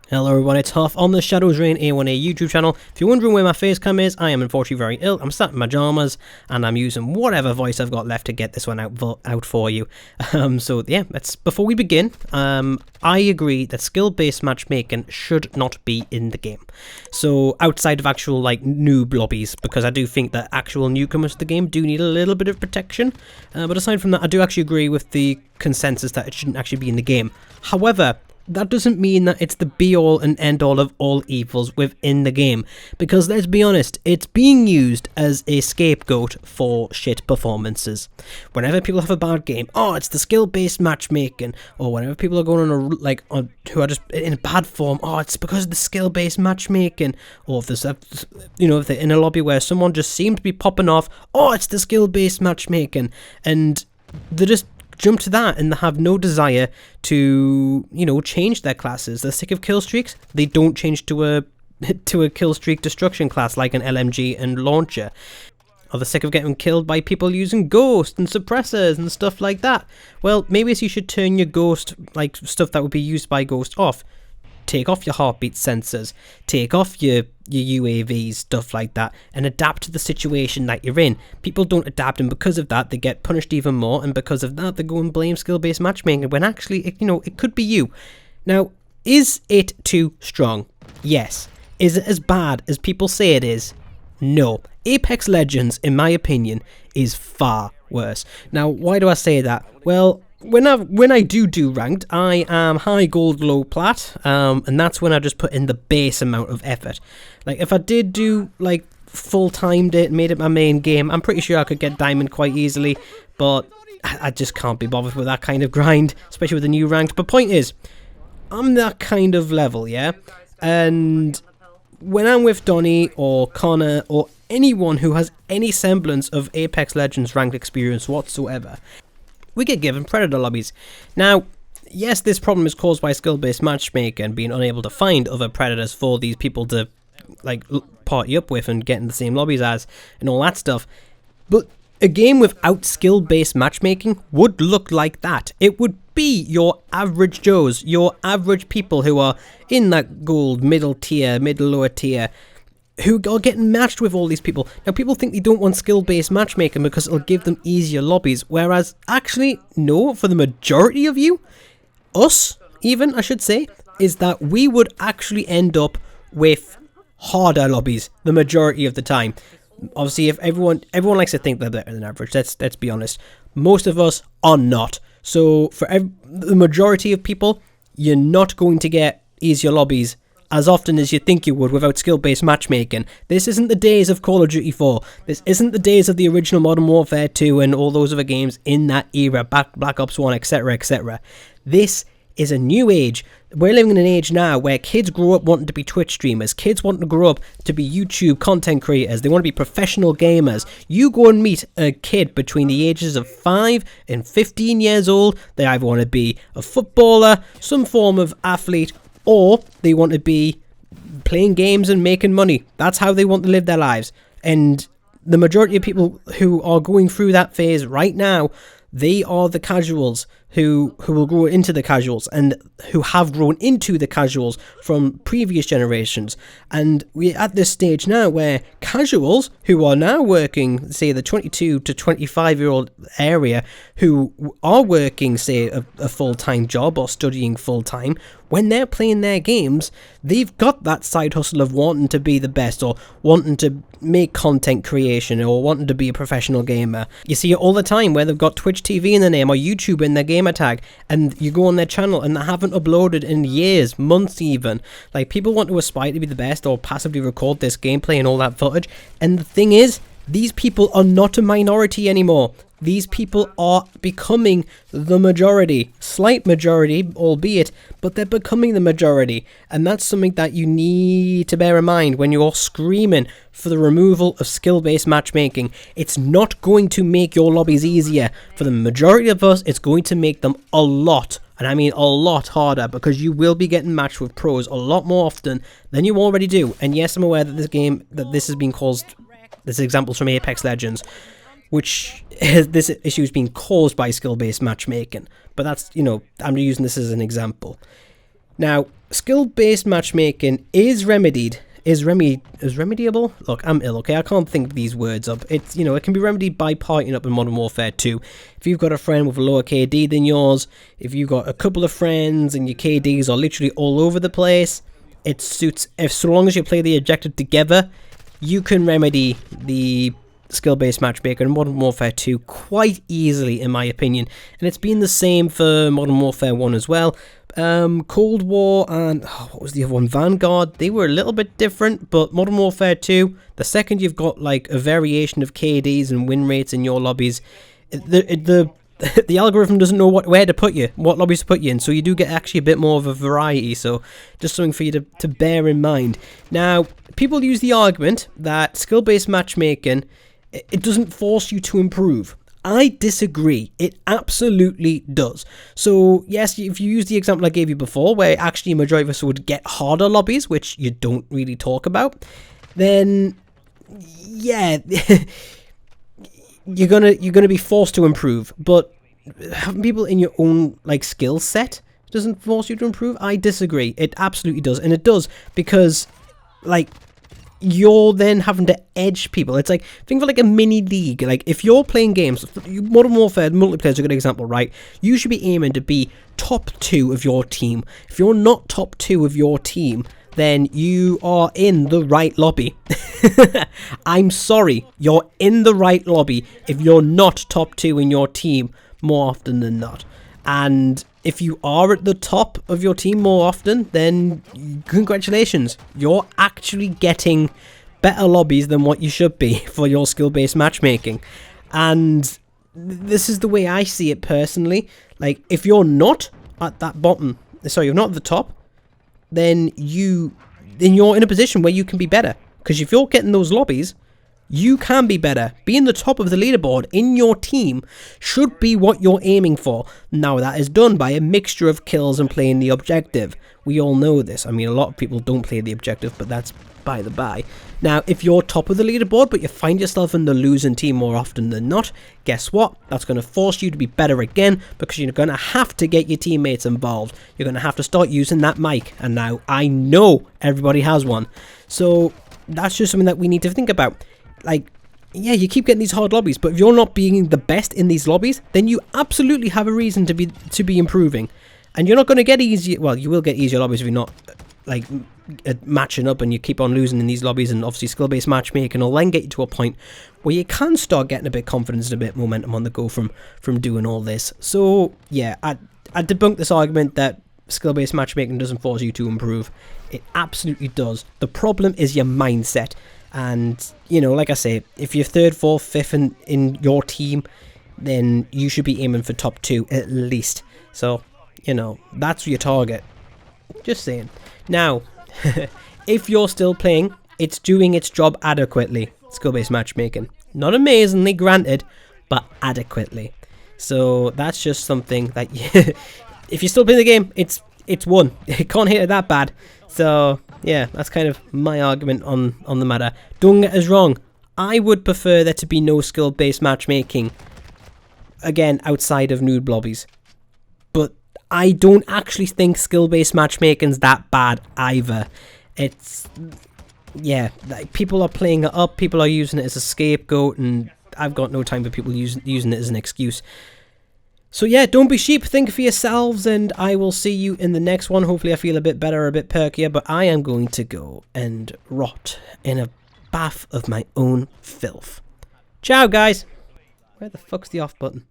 Hello everyone, it's Huff on the ShadowsReign A1A YouTube channel. If you're wondering where my face cam is, I am unfortunately very ill. I'm sat in my pajamas and I'm using whatever voice I've got left to get this one out for you. So yeah, before we begin, I agree that skill-based matchmaking should not be in the game. So outside of actual like noob lobbies, because I do think that actual newcomers to the game do need a little bit of protection. But aside from that, I do actually agree with the consensus that it shouldn't actually be in the game. However, that doesn't mean that it's the be-all and end-all of all evils within the game, because let's be honest, it's being used as a scapegoat for shit performances. Whenever people have a bad game, oh, it's the skill-based matchmaking, or whenever people are going on who are just in bad form, oh, it's because of the skill-based matchmaking, or if there's if they're in a lobby where someone just seems to be popping off, oh, it's the skill-based matchmaking, and they're just jump to that and they have no desire to, change their classes. They're sick of kill streaks. They don't change to a kill streak destruction class like an LMG and launcher. Or they're sick of getting killed by people using ghost and suppressors and stuff like that. Well, maybe you should turn your ghost, like stuff that would be used by ghost, off. Take off your heartbeat sensors, take off your UAVs, stuff like that, and adapt to the situation that you're in. People don't adapt, and because of that, they get punished even more, and because of that, they go and blame skill-based matchmaking, when actually, it could be you. Now, is it too strong? Yes. Is it as bad as people say it is? No. Apex Legends, in my opinion, is far worse. Now, why do I say that? Well, when I do ranked, I am high gold, low plat, and that's when I just put in the base amount of effort. Like, if I did do, like, full-timed it, made it my main game, I'm pretty sure I could get diamond quite easily, but I just can't be bothered with that kind of grind, especially with the new ranked. But point is, I'm that kind of level, yeah? And when I'm with Donnie or Connor or anyone who has any semblance of Apex Legends ranked experience whatsoever, we get given predator lobbies. Now, yes, this problem is caused by skill-based matchmaking and being unable to find other predators for these people to, like, party up with and get in the same lobbies as, and all that stuff. But a game without skill-based matchmaking would look like that. It would be your average Joes, your average people who are in that gold, middle tier, lower tier, who are getting matched with all these people. Now, people think they don't want skill-based matchmaking because it'll give them easier lobbies, whereas, actually, no, for the majority of you, us, even, I should say, is that we would actually end up with harder lobbies the majority of the time. Obviously, if everyone likes to think they're better than average, let's be honest. Most of us are not. So, for the majority of people, you're not going to get easier lobbies as often as you think you would without skill-based matchmaking. This isn't the days of Call of Duty 4. This isn't the days of the original Modern Warfare 2 and all those other games in that era, Black Ops 1, etc, etc. This is a new age. We're living in an age now where kids grow up wanting to be Twitch streamers. Kids want to grow up to be YouTube content creators. They want to be professional gamers. You go and meet a kid between the ages of 5 and 15 years old. They either want to be a footballer, some form of athlete, or they want to be playing games and making money. That's how they want to live their lives. And the majority of people who are going through that phase right now, they are the casuals who will grow into the casuals and who have grown into the casuals from previous generations. And we're at this stage now where casuals who are now working, say, the 22 to 25-year-old area, who are working, say, a full-time job or studying full-time, when they're playing their games, they've got that side hustle of wanting to be the best or wanting to make content creation or wanting to be a professional gamer. You see it all the time where they've got Twitch TV in their name or YouTube in their gamer tag, and you go on their channel and they haven't uploaded in years, months even. Like, people want to aspire to be the best or passively record this gameplay and all that footage, and the thing is, these people are not a minority anymore. These people are becoming the majority. Slight majority, albeit, but they're becoming the majority. And that's something that you need to bear in mind when you're screaming for the removal of skill-based matchmaking. It's not going to make your lobbies easier. For the majority of us, it's going to make them a lot, and I mean a lot harder, because you will be getting matched with pros a lot more often than you already do. And yes, I'm aware that this has been caused, this is examples from Apex Legends, which this issue is being caused by skill-based matchmaking. But that's, I'm using this as an example. Now, skill-based matchmaking is remediable. Look, I'm ill, okay? I can't think these words up. It's, you know, it can be remedied by partying up in Modern Warfare 2. If you've got a friend with a lower KD than yours, if you've got a couple of friends and your KDs are literally all over the place, it suits. If so long as you play the objective together, you can remedy the skill-based matchmaker in Modern Warfare 2 quite easily, in my opinion. And it's been the same for Modern Warfare 1 as well. Cold War and what was the other one? Vanguard. They were a little bit different, but Modern Warfare 2, the second you've got like a variation of KDs and win rates in your lobbies, the algorithm doesn't know where to put you, what lobbies to put you in, so you do get actually a bit more of a variety. So just something for you to bear in mind. Now, people use the argument that skill-based matchmaking, it doesn't force you to improve. I disagree. It absolutely does. So, yes, if you use the example I gave you before, where actually a majority of us would get harder lobbies, which you don't really talk about, then, yeah, you're gonna be forced to improve. But having people in your own, like, skill set doesn't force you to improve. I disagree. It absolutely does. And it does because, like, you're then having to edge people. It's like, think of like a mini league. Like, if you're playing games, Modern Warfare multiplayer is a good example, right? You should be aiming to be top 2 of your team. If you're not top 2 of your team, then you are in the right lobby. I'm sorry, you're in the right lobby if you're not top 2 in your team more often than not. And if you are at the top of your team more often, then congratulations. You're actually getting better lobbies than what you should be for your skill-based matchmaking. And this is the way I see it personally. Like, if you're not at that bottom, sorry, you're not at the top, then you're in a position where you can be better. Because if you're getting those lobbies, you can be better. Being the top of the leaderboard in your team should be what you're aiming for. Now, that is done by a mixture of kills and playing the objective. We all know this. I mean, a lot of people don't play the objective, but that's by the by. Now, if you're top of the leaderboard, but you find yourself in the losing team more often than not, guess what? That's going to force you to be better again, because you're going to have to get your teammates involved. You're going to have to start using that mic. And now, I know everybody has one. So, that's just something that we need to think about. Like, yeah, you keep getting these hard lobbies, but if you're not being the best in these lobbies, then you absolutely have a reason to be improving. And you're not going to get easier. Well, you will get easier lobbies if you're not like matching up and you keep on losing in these lobbies. And obviously, skill-based matchmaking will then get you to a point where you can start getting a bit of confidence and a bit of momentum on the go from doing all this. So yeah, I debunk this argument that skill-based matchmaking doesn't force you to improve. It absolutely does. The problem is your mindset. And, you know, like I say, if you're 3rd, 4th, 5th in your team, then you should be aiming for top 2 at least. So, you know, that's your target. Just saying. Now, if you're still playing, it's doing its job adequately. Skill-based matchmaking. Not amazingly, granted, but adequately. So, that's just something that, if you're still playing the game, it's won. It can't hit it that bad. So, yeah, that's kind of my argument on the matter. Don't get us wrong. I would prefer there to be no skill-based matchmaking, again, outside of nude lobbies. But I don't actually think skill-based matchmaking's that bad either. It's, yeah, like, people are playing it up, people are using it as a scapegoat, and I've got no time for people using it as an excuse. So yeah, don't be sheep, think for yourselves, and I will see you in the next one. Hopefully I feel a bit better, a bit perkier, but I am going to go and rot in a bath of my own filth. Ciao, guys! Where the fuck's the off button?